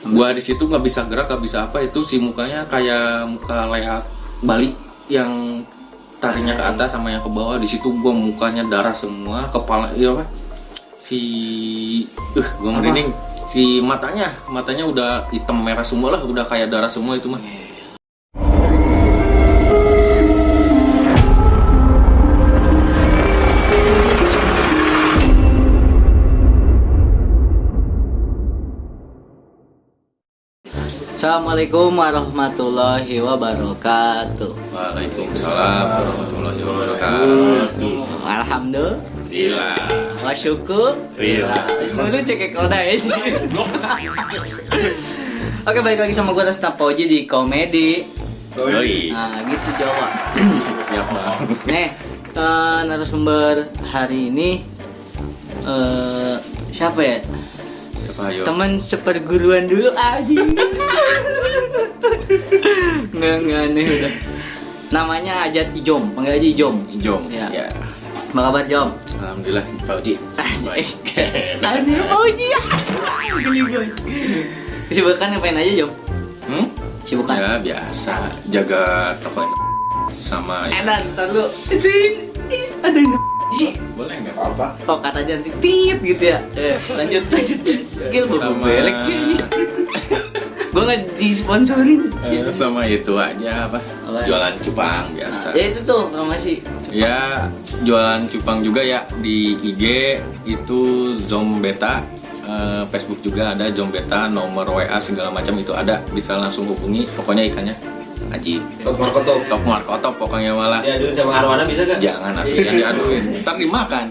Gua di situ nggak bisa gerak, nggak bisa apa, itu si mukanya kayak muka leak Bali yang taringnya ke atas sama yang ke bawah. Di situ gua mukanya darah semua, kepala iya apa? Gua merinding. Si matanya udah hitam merah semua lah, udah kayak darah semua itu mah. Assalamualaikum warahmatullahi wabarakatuh. Waalaikumsalam warahmatullahi wabarakatuh. Alhamdulillah. Wa syukurillah. Lu cek koda ya. Oke, balik lagi sama gue Rasta Poji di komedi. Yoi. Nah, gitu Jawa. Siap bang. Nih, narasumber hari ini siapa ya? Siapa ayo? Teman seperguruan dulu aja. Nggak aneh udah. Namanya Ajat Ijom, panggil aja Ijom. Ijom. Ya. Ya. Apa kabar Jom? Alhamdulillah, Pak Uji. Baik. Aneh Poji ya. Geli banget. Kesibukan ngapain aja Jom? Kesibukan? Ya biasa, jaga toko sama ya. Edan, ntar lu. Ada yang Boleh nggak apa? oh katanya nanti tit gitu ya. Lanjut. Gil gue Sama- belek sih. Gue nggak disponsorin. Sama itu aja apa? Apa? Jualan cupang biasa. Ya itu tuh promosi. Ya jualan cupang juga ya di IG itu Zombeta. Facebook juga ada Zombeta, nomor WA segala macam itu ada, bisa langsung hubungi. Pokoknya ikannya Aji. Top markotop. Top markotop pokoknya malah. Diaduin sama arwana bisa gak? Jangan atuh yang diaduin, ntar dimakan.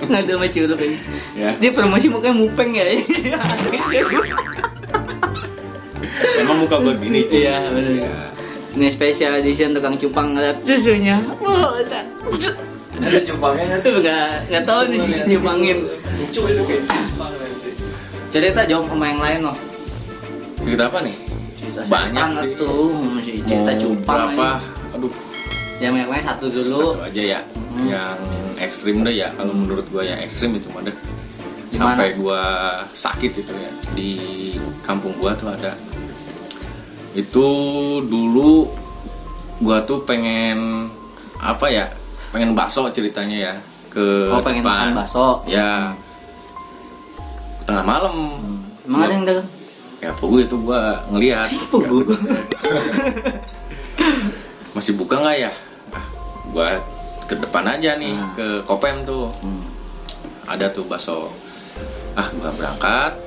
Nggak ada sama curug ini. Ya. Dia promosi mukanya mupeng ya. Emang muka gue gini cuy. Iya benar. Ya. Ini special edition tukang cupang ngeliat susunya. Ada cupangnya Tuh nggak tahu nih si cupangin. lucu itu kayak cupang nanti. Cerita Jom sama yang lain loh. Cerita apa nih? Cerita Banyak setan sih. tuh, masih cerita Mau cupang. berapa? Aja. Aduh, Yang lain satu dulu. satu aja ya. Yang ekstrim deh ya. Kalau menurut gue yang ekstrim itu mah deh. Gimana? Sampai gue sakit itu ya. Di kampung gue tuh ada. Itu dulu gue tuh pengen apa ya? Pengen bakso ceritanya ya. Ke Oh pengen depan. makan bakso. Ya. Tengah malam. Emang ada yang dagang? Ya pugu itu gua ngeliat. Si pugu. Masih buka nggak ya? Gua ke depan aja nih, ke Kopem tuh. Ada tuh bakso. Gua berangkat.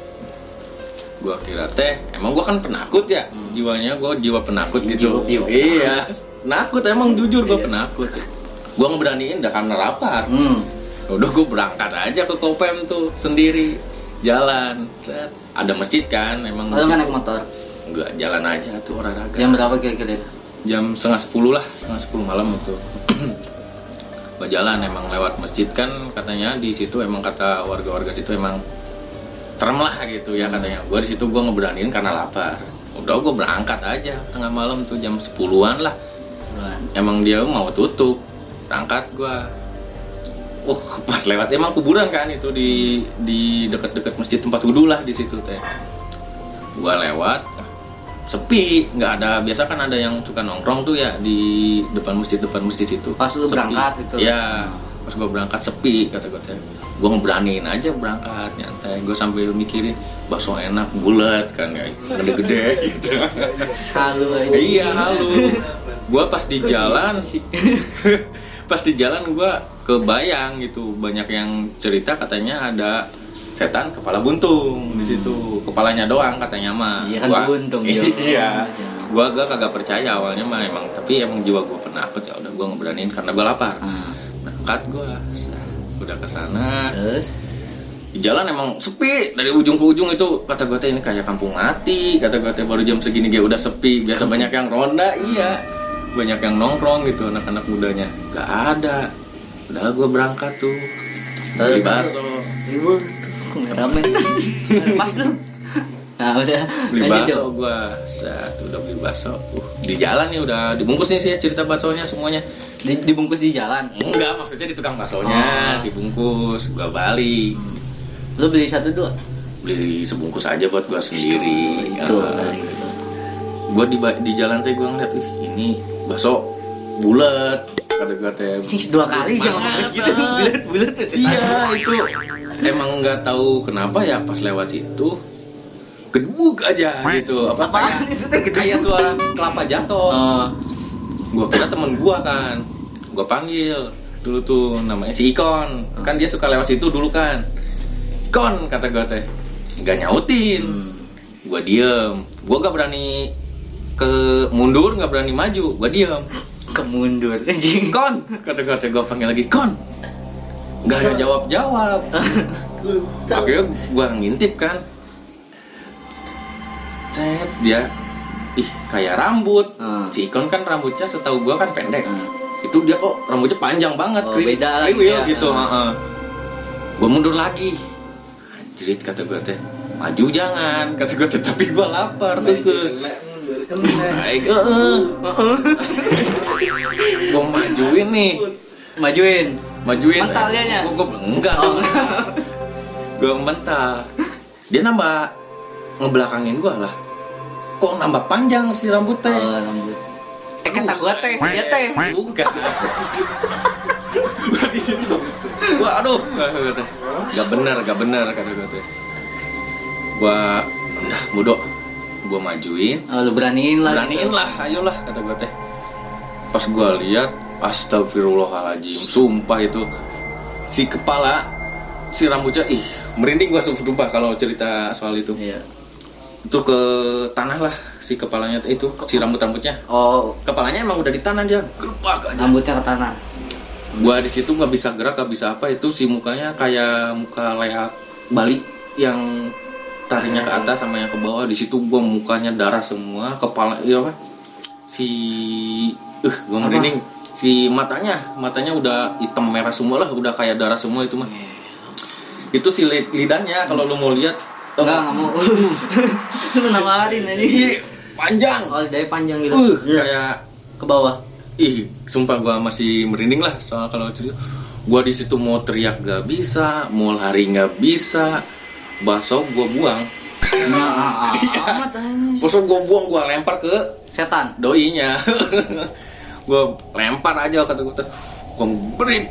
Gua kira teh, emang gua kan penakut ya. Jiwanya gua jiwa penakut gitu. Jiwa. Iya. Penakut emang jujur gua penakut. Gua ngeberaniin dah karena lapar. Udah gua berangkat aja ke Kopem tuh sendiri. Jalan. Set. Ada masjid kan, emang. Kalau nggak naik motor? Enggak, jalan aja tuh olahraga. Jam berapa kira-kira itu? Jam 9:30 lah, 9:30 malam itu. Gua jalan emang lewat masjid kan, katanya di situ emang kata warga-warga situ emang serem lah gitu ya katanya. Gua di situ gua ngeberaniin karena lapar. Udah gua berangkat aja tengah malam tuh jam 10-an lah. Emang dia mau tutup. Berangkat gua. Pas lewat emang kuburan kan itu di dekat-dekat masjid tempat wudhu lah di situ teh. Gua lewat sepi, nggak ada. Biasa kan ada yang suka nongkrong tuh ya di depan masjid itu. Pas lu Sepi. berangkat itu? Ya, pas gua berangkat sepi kata gue teh. Gua ngeberaniin aja berangkat nyantai. Gua sambil mikirin bakso enak bulat kan ya, gede-gede gitu. Halu aja. Iya halu. Gua pas di jalan pas di jalan gua kebayang gitu, banyak yang cerita katanya ada setan kepala buntung di situ, kepalanya doang katanya mah. Iya kan buntung Jo. Iya. Gua kagak percaya awalnya mah emang, tapi emang jiwa gua penakut ya udah gua ngeberaniin karena gua lapar. Berangkat gua udah ke sana. Terus Di jalan emang sepi dari ujung ke ujung itu, kata gua teh ini kayak kampung mati, kata gua teh baru jam segini dia udah sepi. Biasa banyak yang ronda, iya. Banyak yang nongkrong gitu anak-anak mudanya. Gak ada. Udah gue berangkat tuh beli bakso. Ibu ramen. Pas belum? Nah udah Beli lanjut, bakso Jo. gue. Udah beli bakso. Di jalan nih udah dibungkus nih sih cerita baksonya semuanya. Dibungkus di jalan. Enggak, maksudnya di tukang baksonya dibungkus. Gue balik. Lu beli 1 2? beli sebungkus aja buat gua sendiri. Itu. Gua di jalan teh gua ngeliat, ini bakso bulat, kata gua teh. 2 kali cuma habis gitu. Bulat tuh. Iya, itu emang nggak tahu kenapa ya pas lewat situ gedebuk aja gitu. Apaan itu teh gedebuk? Kayak suara kelapa jatuh. Oh. Gua kira temen gua kan. Gua panggil dulu tuh namanya si Ikon. Kan dia suka lewat situ dulu kan. Ikon, kata gua teh. Nggak nyautin. Gua diem. Gua nggak berani mundur, nggak berani maju. Gua diem. Kemundur anjing. Kon, kata gua panggil lagi, Kon. Nggak ada jawab. Akhirnya gua ngintip kan. Cet, dia kayak rambut. Si Ikon kan rambutnya setahu gua kan pendek. Itu dia kok rambutnya panjang banget. Beda lagi ya. gitu. Gua mundur lagi. Anjrit, kata gua teh. Maju jangan, kata gua teh, tapi gua lapar tuh ke. Baik, gua majuin nih. Majuin. Mental dianya. Gua enggak. Gua mental. Dia nambah ngebelakangin gua lah. Kok nambah panjang si rambut teh? Rambut. Kata gua teh, dia teh. Bukan. Gua di situ. Gua aduh, enggak benar kata gua teh. Gua udah bodoh. Gua majuin. Lu beraniin lah, ayolah kata gua teh. Pas gua lihat, astagfirullahaladzim, sumpah itu si kepala, si rambutnya, merinding gua sumpah kalau cerita soal itu. Iya. Itu ke tanah lah si kepalanya itu, si rambutnya. Oh, kepalanya emang udah di tanah, dia gerbak aja. Rambutnya ke tanah. Gua di situ nggak bisa gerak, nggak bisa apa, itu si mukanya kayak muka leak Bali yang taringnya ke atas sama yang ke bawah. Di situ gua mukanya darah semua, kepala apa? Gua merinding. Si matanya udah hitam merah semua lah, udah kayak darah semua itu mah. Itu si lidahnya kalau lu mau lihat. Enggak mau. Lu nawarin aja. Panjang. Oh, lidahnya panjang gitu. Kayak ke bawah. Sumpah gua masih merinding lah soal kalau cerita. Gua di situ mau teriak gak bisa, mau lari gak bisa. Bakso gua buang. Amat anjing. Bakso gua buang, gua lempar ke Setan. doinya. Gua lempar aja kata gua. Gua brit,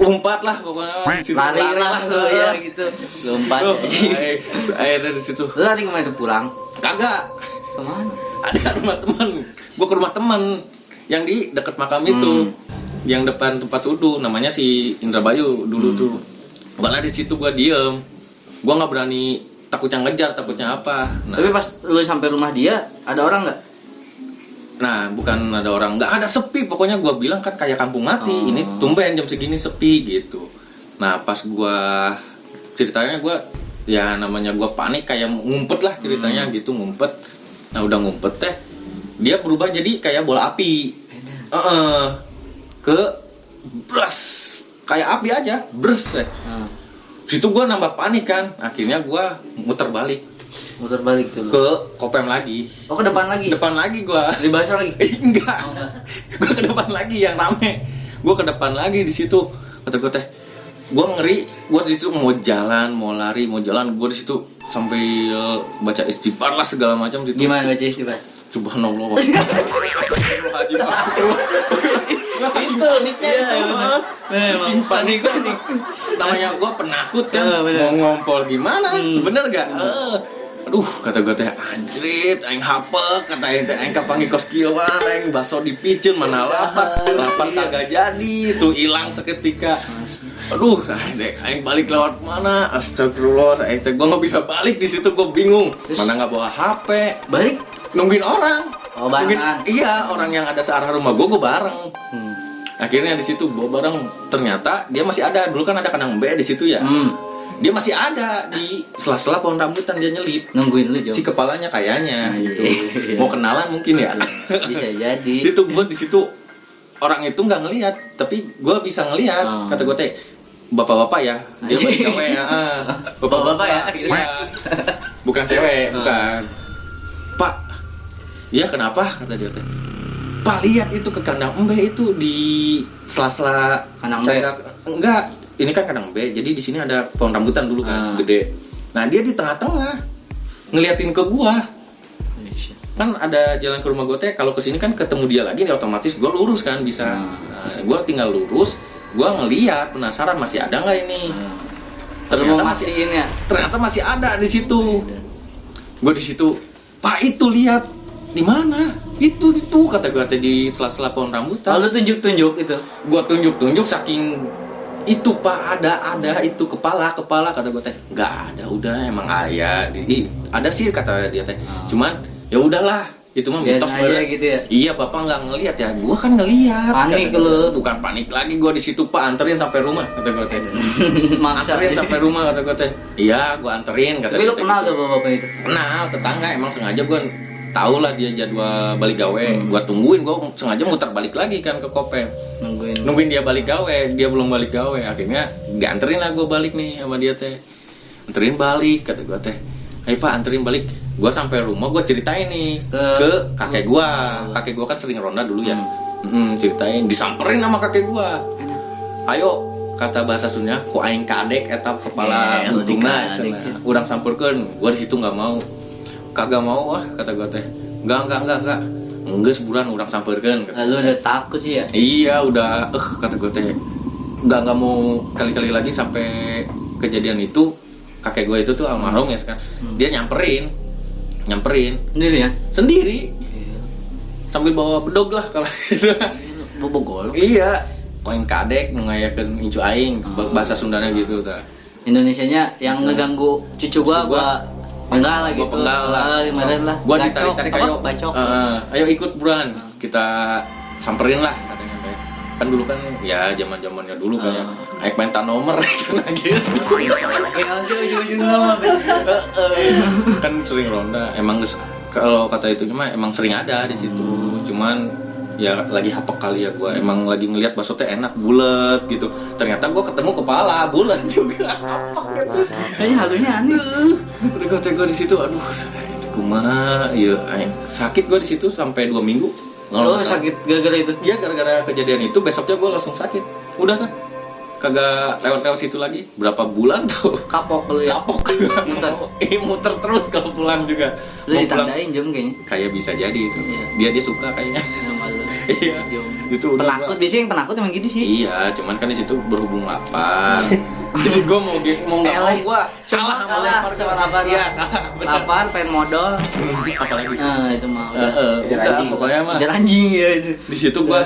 lompat lah pokoknya. Lari lah ya gitu. Lompat aja. Akhirnya di situ. Lu lari kemana tuh, pulang? Kagak. Kemana? Ada rumah teman. Gua ke rumah teman yang di dekat makam itu. Yang depan tempat wudhu, namanya si Indrabayu dulu tuh. Malah di situ gua diem. Gua nggak berani, takutnya ngejar, takutnya apa. Nah, tapi pas lu sampai rumah dia, ada orang nggak? Nah, bukan ada orang, nggak ada, sepi. Pokoknya gua bilang kan kayak kampung mati. Ini tumben jam segini sepi gitu. Nah, pas gua ceritanya gua ya namanya gua panik kayak ngumpet lah ceritanya gitu, ngumpet. Nah, udah ngumpet teh, dia berubah jadi kayak bola api. Ke bras, kayak api aja, bres teh. Situ gua nambah panik kan. Akhirnya gua muter balik tuh ke Kopem lagi. Oh, ke depan lagi? Depan lagi gua. Di Basar lagi? Enggak. Gua ke depan lagi yang rame. Gua ke depan lagi di situ. Kata gua teh, gua ngeri. Gua di situ mau jalan, mau lari, mau jalan. Gua di situ sampai baca istighfar lah segala macam situ. Gimana baca istighfar? Subhanallah. Astagfirullahaladzim. Saking paniknya saking panik. Namanya gua penakut kan. Mau ngompol gimana? Bener gak? Aduh, kata gue teh anjrit, aing hapek, kata aing kapangi kos kieuan, aing bakso dipicen mana lapar kagak jadi, tuh hilang seketika. Aduh, aing balik lewat mana? Astagfirullah, aing teh gua enggak bisa balik di situ, gua bingung. Mana enggak bawa HP. Balik Nungguin orang. Oh, barengan. Iya, orang yang ada searah rumah gua bareng. Akhirnya di situ bawa bareng, ternyata dia masih ada. Dulu kan ada kandang B di situ ya. Dia masih ada di sela-sela pohon rambutan, dia nyelip. Nungguin lu, Jo. Si kepalanya kayaknya gitu. Mau kenalan mungkin ya. Bisa jadi. Situ gua di situ orang itu nggak ngelihat, tapi gua bisa ngelihat. Kata gua teh, bapak-bapak ya. Dia balik cewek, bapak-bapak ya. Iya. Bukan cewek, bukan. Pak. Iya, kenapa? Kata dia teh. Pak, lihat itu ke kandang embe itu di sela-sela kandang enggak. Ini kan kandang B, jadi di sini ada pohon rambutan dulu kan, gede. Nah dia di tengah-tengah ngeliatin ke gua. Kan ada jalan ke rumah gua teh, kalau kesini kan ketemu dia lagi, otomatis gua lurus kan bisa. Nah, gua tinggal lurus, gua ngeliat penasaran masih ada nggak ini. Ternyata mastiin ya. Ternyata masih ada di situ. Gua di situ, Pak itu lihat di mana? Itu kata gua teh di sela-sela pohon rambutan. Lalu tunjuk itu. Gua tunjuk saking itu Pak ada itu kepala kata gua teh. Nggak ada, udah emang ayah. Ada sih kata dia teh. Cuman ya udahlah, itu mah mitos aja gitu ya. Iya, Bapak nggak ngelihat ya. Gua kan ngelihat. Panik lu. Bukan panik lagi, gua di situ Pak, anterin sampai rumah kata gua teh. Anterin sampai rumah kata gua teh. Iya, gua anterin kata. Tapi lu kenal gak bapak itu? Kenal, tetangga, emang sengaja gua tahu lah dia jadwal balik gawe. Gua tungguin, gua sengaja muter balik lagi kan ke Kopem. Nungguin dia balik gawe, dia belum balik gawe. Akhirnya dianterin lah gua balik nih sama dia teh. Anterin balik kata gua teh. Ayo Pak, anterin balik. Gua sampai rumah, gua ceritain nih ke kakek gua. Kakek gua kan sering ronda dulu ya. Ceritain, disamperin sama kakek gua. Ayo, kata bahasa Sunda, ku aing kadek eta kepala untungna. Urang sampeurkeun. Gua di situ enggak mau. Kagak mau wah kata gua teh. Enggak. Enggeus buran urang sampeurkeun. Lalu udah takut sih ya? Iya, udah kata gua teh. Enggak mau kali-kali lagi sampai kejadian itu. Kakek gua itu tuh almarhum ya sekarang. Dia nyamperin Sendiri ya? Sendiri. Sambil bawa bedog lah kalau itu. Bobogol. Iya. Koin kadek ngayakeun incu aing, bahasa Sundanya gitu ta. Indonesianya yang ngeganggu cucu gua penggal lah gitu. Penggal lah. Gimana lah. Gua ditarik-tarik ayo bacok. Ayo ikut buruan. Kita samperin lah katanya teh. Kan dulu kan ya zaman-zamannya dulu kayak aik minta nomor sana gitu. Kan sering ronda. Emang kalau kata itu mah emang sering ada di situ. Cuman ya lagi hapek kali ya gua. Emang lagi ngelihat bakso teh enak bulat gitu. Ternyata gua ketemu kepala bulat juga. Hapek gitu. Kayaknya halunya aneh. Terus gua di situ aduh kumaha ya sakit gua di situ sampai 2 minggu. Oh, sakit gara-gara itu? Iya, gara-gara kejadian itu besoknya gue langsung sakit. Udah kan? Kagak lewat-lewat situ lagi. Berapa bulan tuh? Kapok lu ya? Kapok. Muter terus kalau pulang juga. Lu ditandain Jom kayaknya? Kayak bisa jadi itu. Dia suka kayaknya. Iya. Itu penakut, biasanya yang penakut emang gitu sih. Iya, cuman kan di situ berhubung lapar. Jadi gue mau nggak mau gue salah sama lapar sama lapar. Iya, lapar pengen modal. Apalagi itu mah udah pokoknya mah jalan anjing ya itu. Di situ gue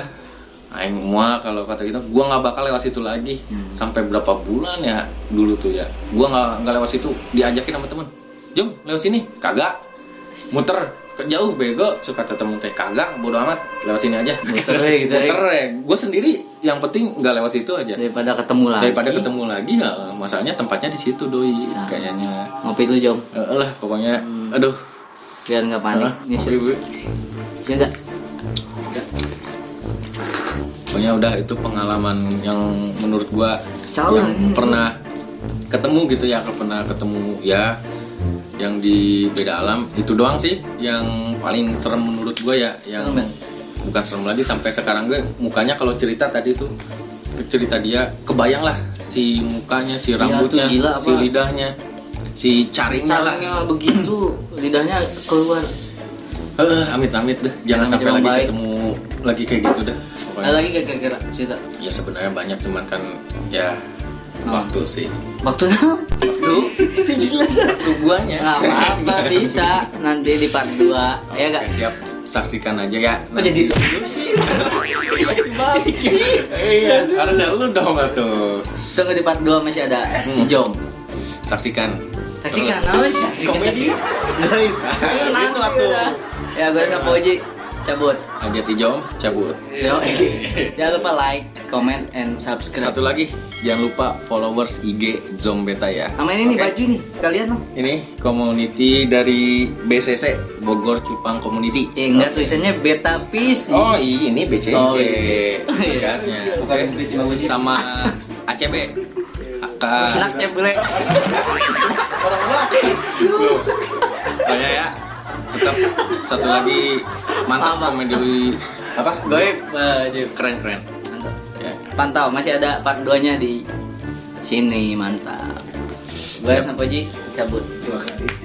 aing mual kalau kata kita, gue nggak bakal lewat situ lagi sampai berapa bulan ya dulu tuh ya. Gue nggak lewat situ, diajakin sama temen, Jom lewat sini, kagak, muter jauh bego, suka kata temen teh, kagak, bodo amat, lewat sini aja. Muter ya. Gue sendiri, yang penting nggak lewat situ aja. Daripada ketemu lagi ya, masalahnya tempatnya di situ doi, kayaknya. Ngopi dulu Jom. Lah pokoknya, aduh, biar nggak panik. Bisa nggak? Pokoknya udah itu pengalaman yang menurut gua yang pernah ketemu gitu ya, yang di beda alam itu doang sih yang paling serem menurut gua ya, yang bukan serem lagi sampai sekarang gue mukanya kalau cerita tadi tuh cerita dia kebayang lah si mukanya, si rambutnya, gila, si lidahnya, si caringnya lah begitu lidahnya keluar. Amit-amit dah, jangan sampai lagi ketemu lagi kayak gitu dah. Lagi kira-kira cerita? Ya sebenarnya banyak, cuman kan ya waktu sih. Waktunya? Waktu guanya. Nggak apa-apa, bisa nanti di part 2. Ya nggak? Siap, saksikan aja ya. Jadi dulu sih. Iya, harusnya lu dong tuh. Tunggu di part 2 masih ada Jom. Saksikan. Komedi. Itu aku. Ya gue Sapoji cabut. Ajati Jom cabut. Jangan lupa like, comment, and subscribe. Satu lagi, jangan lupa followers IG Zom Beta ya. Sama ini nih baju nih, sekalian dong. Ini community dari BCC Bogor Cupang Community. Enggak, tulisannya Beta Peace. Oh ini BCC. Oh, iya. Bukan sama ACB. Sinak boleh. Pokoknya ya, tetap satu lagi mantap komedi apa? Goib. Keren. Mantap. Ya. Pantau, masih ada part 2-nya di sini, mantap. Gue Sapoji. cabut. Terima kasih.